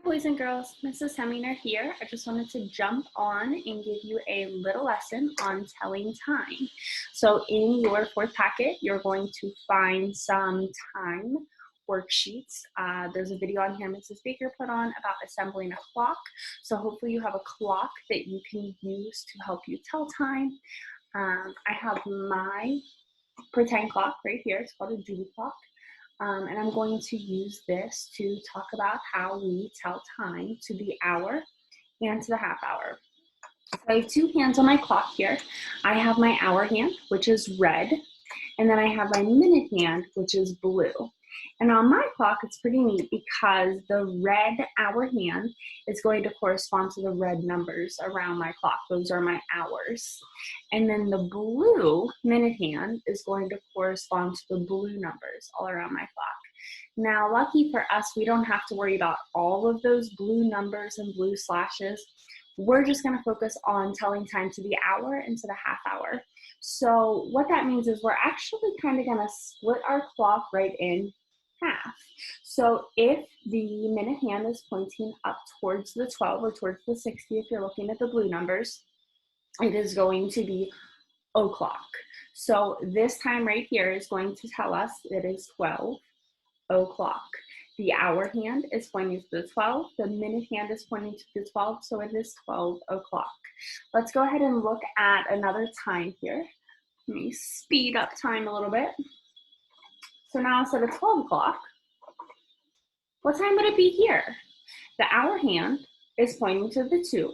Boys and girls, Mrs. Hemminger here. I just wanted to jump on and give you a little lesson on telling time. So in your fourth packet, you're going to find some time worksheets. There's a video on here Mrs. Baker put on about assembling a clock. So hopefully you have a clock that you can use to help you tell time. I have my pretend clock right here. It's called a Judy clock. And I'm going to use this to talk about how we tell time to the hour and to the half hour. So I have two hands on my clock here. I have my hour hand, which is red, and then I have my minute hand, which is blue. And on my clock, it's pretty neat because the red hour hand is going to correspond to the red numbers around my clock. Those are my hours. And then the blue minute hand is going to correspond to the blue numbers all around my clock. Now, lucky for us, we don't have to worry about all of those blue numbers and blue slashes. We're just going to focus on telling time to the hour and to the half hour. So what that means is we're actually kind of going to split our clock right in half. So if the minute hand is pointing up towards the 12 or towards the 60, if you're looking at the blue numbers, it is going to be o'clock. So this time right here is going to tell us it is 12 o'clock. The hour hand is pointing to the 12. The minute hand is pointing to the 12, so it is 12 o'clock. Let's go ahead and look at another time here. Let me speed up time a little bit. So now instead of 12 o'clock, what time would it be here? The hour hand is pointing to the 2.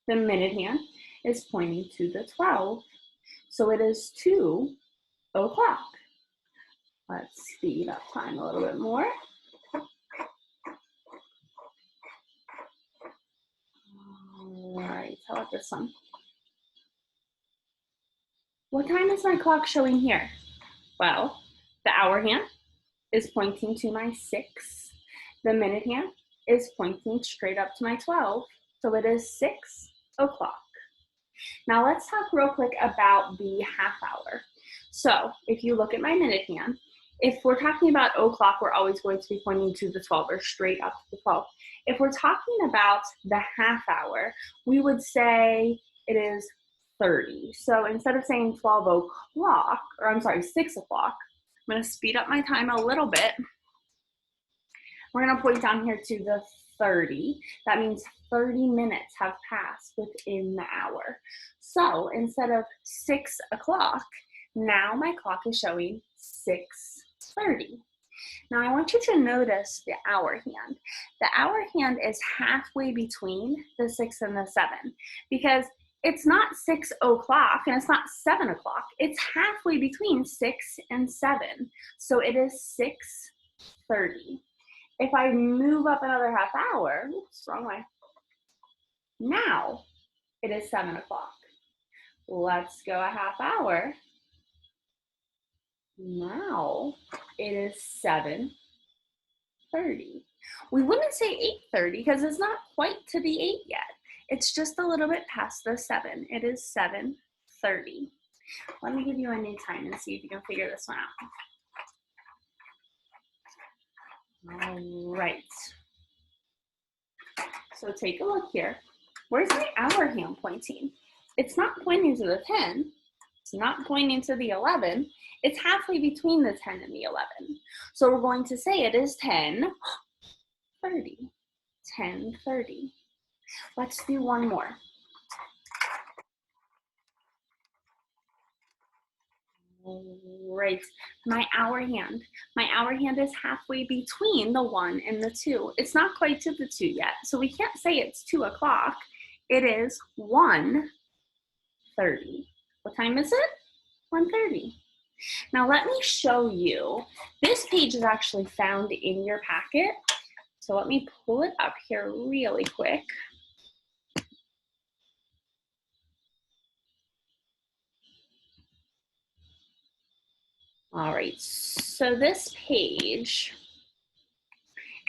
The minute hand is pointing to the 12. So it is 2 o'clock. Let's speed up time a little bit more. All right, how about this one? What time is my clock showing here? Well, the hour hand is pointing to my 6. The minute hand is pointing straight up to my 12. So it is 6 o'clock. Now let's talk real quick about the half hour. So if you look at my minute hand, if we're talking about o'clock, we're always going to be pointing to the 12 or straight up to the 12. If we're talking about the half hour, we would say it is 30. So instead of saying 12 o'clock, or I'm sorry, 6 o'clock, I'm going to speed up my time a little bit. We're going to point down here to the 30. That means 30 minutes have passed within the hour. So instead of 6 o'clock, now my clock is showing 6:30. Now I want you to notice the hour hand. The hour hand is halfway between the 6 and the 7 because it's not 6 o'clock and it's not 7 o'clock. It's halfway between 6 and 7. So it is 6:30. If I move up another half hour, oops, wrong way. Now it is 7 o'clock. Let's go a half hour. Now it is 7:30. We wouldn't say 8:30 because it's not quite to the 8 yet. It's just a little bit past the 7. It is 7:30. Let me give you a new time and see if you can figure this one out. All right. So take a look here. Where's my hour hand pointing? It's not pointing to the 10. It's not pointing to the 11. It's halfway between the 10 and the 11. So we're going to say it is 10:30. 10:30. Let's do one more. Right, my hour hand. My hour hand is halfway between the 1 and the 2. It's not quite to the 2 yet, so we can't say it's 2 o'clock. It is 1:30. What time is it? 1:30. Now let me show you. This page is actually found in your packet. So let me pull it up here really quick. All right, so this page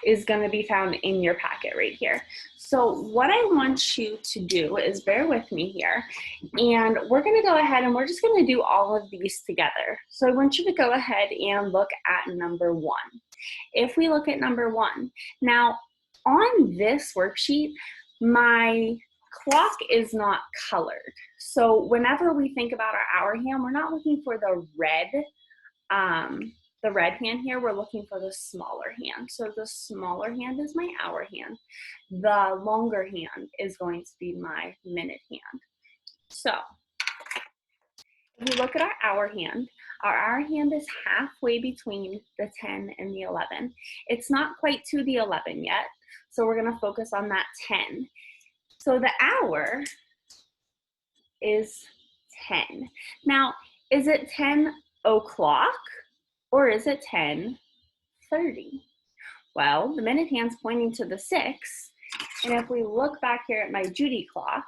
is going to be found in your packet right here. So what I want you to do is bear with me here, and we're going to go ahead and we're just going to do all of these together. So I want you to go ahead and look at number 1. If we look at number 1, now on this worksheet, my clock is not colored. So whenever we think about our hour hand, we're not looking for the red hand here, we're looking for the smaller hand. So the smaller hand is my hour hand. The longer hand is going to be my minute hand. So if we look at our hour hand is halfway between the 10 and the 11. It's not quite to the 11 yet, so we're gonna focus on that 10. So the hour is 10. Now, is it 10 o'clock or is it 10:30? Well, the minute hand's pointing to the 6, and if we look back here at my Judy clock,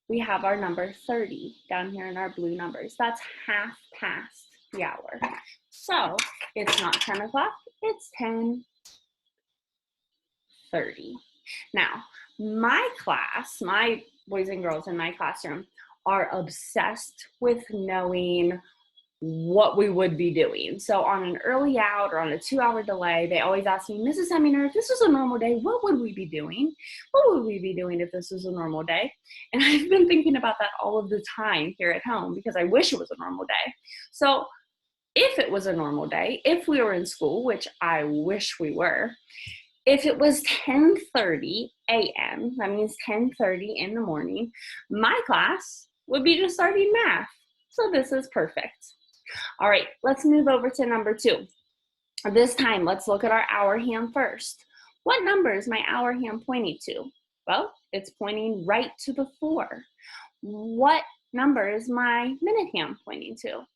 we have our number 30 down here in our blue numbers. That's half past the hour. So it's not 10 o'clock, it's 10:30. Now, my class, my boys and girls in my classroom are obsessed with knowing what we would be doing. So on an early out or on a 2-hour delay, they always ask me, Mrs. Hemminger, if this was a normal day, what would we be doing? What would we be doing if this was a normal day? And I've been thinking about that all of the time here at home because I wish it was a normal day. So if it was a normal day, if we were in school, which I wish we were, if it was 10:30 a.m., that means 10:30 in the morning, my class would be just starting math. So this is perfect. All right, let's move over to number 2. This time, let's look at our hour hand first. What number is my hour hand pointing to? Well, it's pointing right to the 4. What number is my minute hand pointing to?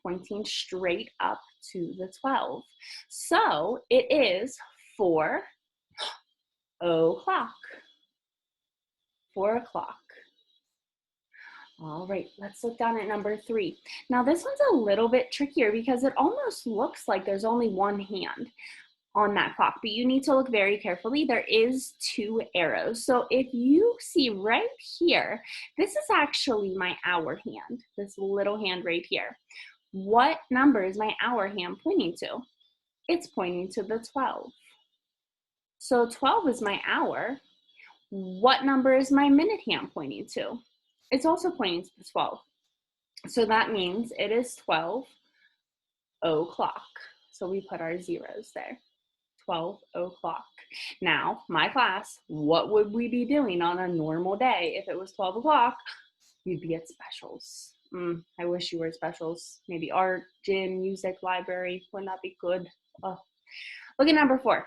Pointing straight up to the 12. So it is 4 o'clock. 4 o'clock. All right, let's look down at number 3. Now this one's a little bit trickier because it almost looks like there's only one hand on that clock, but you need to look very carefully. There is 2 arrows. So if you see right here, this is actually my hour hand, this little hand right here. What number is my hour hand pointing to? It's pointing to the 12. So 12 is my hour. What number is my minute hand pointing to? It's also pointing to the 12. So that means it is 12 o'clock. So we put our zeros there. 12 o'clock. Now, my class, what would we be doing on a normal day? If it was 12 o'clock, you'd be at specials. I wish you were at specials. Maybe art, gym, music, library. Wouldn't that be good? Oh. Look at number 4.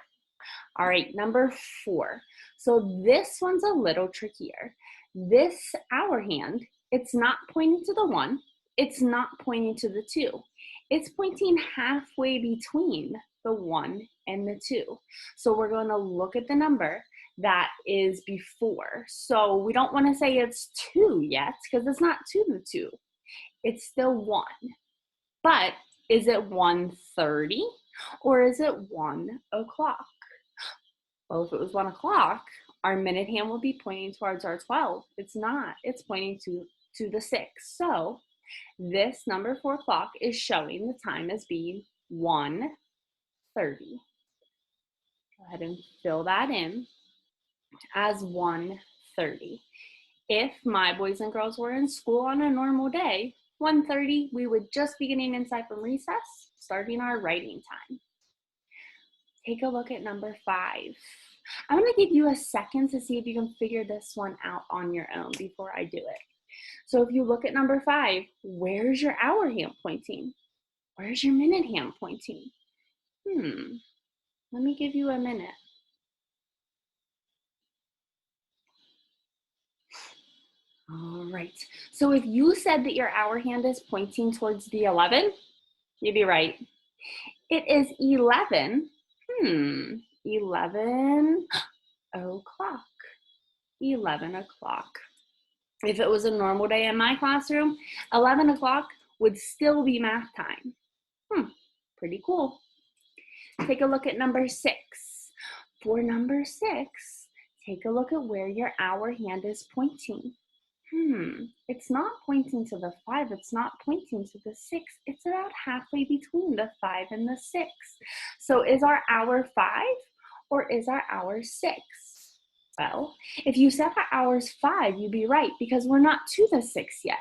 All right, number 4. So this one's a little trickier. This hour hand, it's not pointing to the 1. It's not pointing to the 2. It's pointing halfway between the 1 and the 2. So we're going to look at the number that is before. So we don't want to say it's 2 yet because it's not to the 2. It's still 1. But is it 1:30 or is it 1 o'clock? Well, if it was 1 o'clock, our minute hand will be pointing towards our 12. It's not. It's pointing to the 6. So this number 4 o'clock is showing the time as being 1:30. Go ahead and fill that in as 1:30. If my boys and girls were in school on a normal day, 1:30, we would just be getting inside from recess, starting our writing time. Take a look at number 5. I'm going to give you a second to see if you can figure this one out on your own before I do it. So if you look at number 5, where's your hour hand pointing? Where's your minute hand pointing? Let me give you a minute. All right, so if you said that your hour hand is pointing towards the 11, you'd be right. It is 11. 11 o'clock. 11 o'clock. If it was a normal day in my classroom, 11 o'clock would still be math time. Pretty cool. Take a look at number 6. For number 6, take a look at where your hour hand is pointing. It's not pointing to the 5. It's not pointing to the 6. It's about halfway between the 5 and the 6. So is our hour 5 or is our hour 6? Well, if you said our hour's 5, you'd be right because we're not to the 6 yet.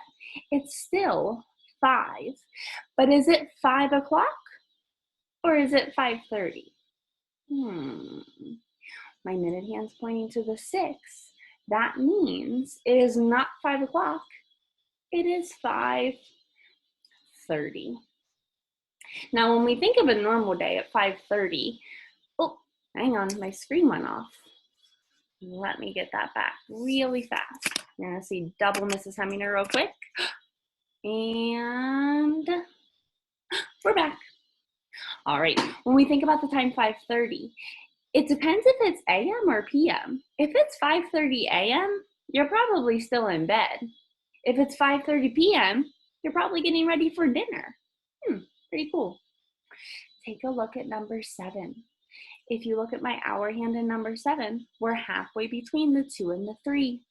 It's still 5. But is it 5 o'clock or is it 5:30? My minute hand's pointing to the 6. That means it is not 5 o'clock. It is 5:30. Now, when we think of a normal day at 5:30, oh, hang on, my screen went off. Let me get that back really fast. You're gonna see double Mrs. Hemminger real quick. And we're back. All right, when we think about the time 5:30, it depends if it's AM or PM. If it's 5:30 AM, you're probably still in bed. If it's 5:30 PM, you're probably getting ready for dinner. Pretty cool. Take a look at number 7. If you look at my hour hand in number 7, we're halfway between the 2 and the 3.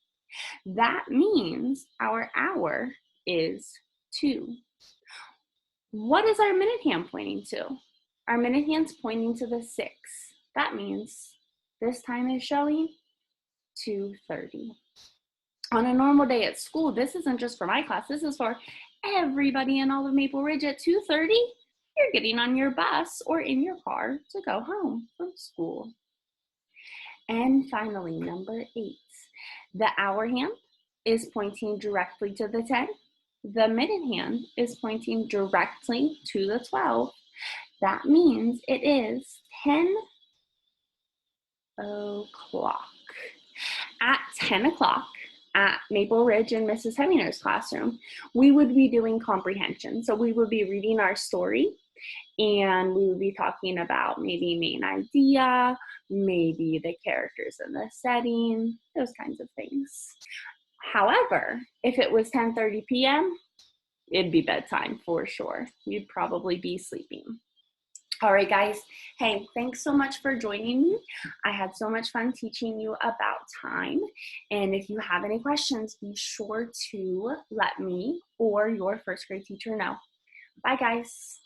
That means our hour is 2. What is our minute hand pointing to? Our minute hand's pointing to the 6. That means this time is showing 2:30. On a normal day at school, this isn't just for my class, this is for everybody in all of Maple Ridge. At 2:30, you're getting on your bus or in your car to go home from school. And finally, number 8, the hour hand is pointing directly to the 10. The minute hand is pointing directly to the 12. That means it is 10 o'clock. At 10 o'clock at Maple Ridge in Mrs. Heminger's classroom, we would be doing comprehension. So we would be reading our story and we would be talking about maybe main idea, maybe the characters in the setting, those kinds of things. However, if it was 10:30 p.m., it'd be bedtime for sure. You'd probably be sleeping. All right, guys. Hey, thanks so much for joining me. I had so much fun teaching you about time. And if you have any questions, be sure to let me or your first grade teacher know. Bye, guys.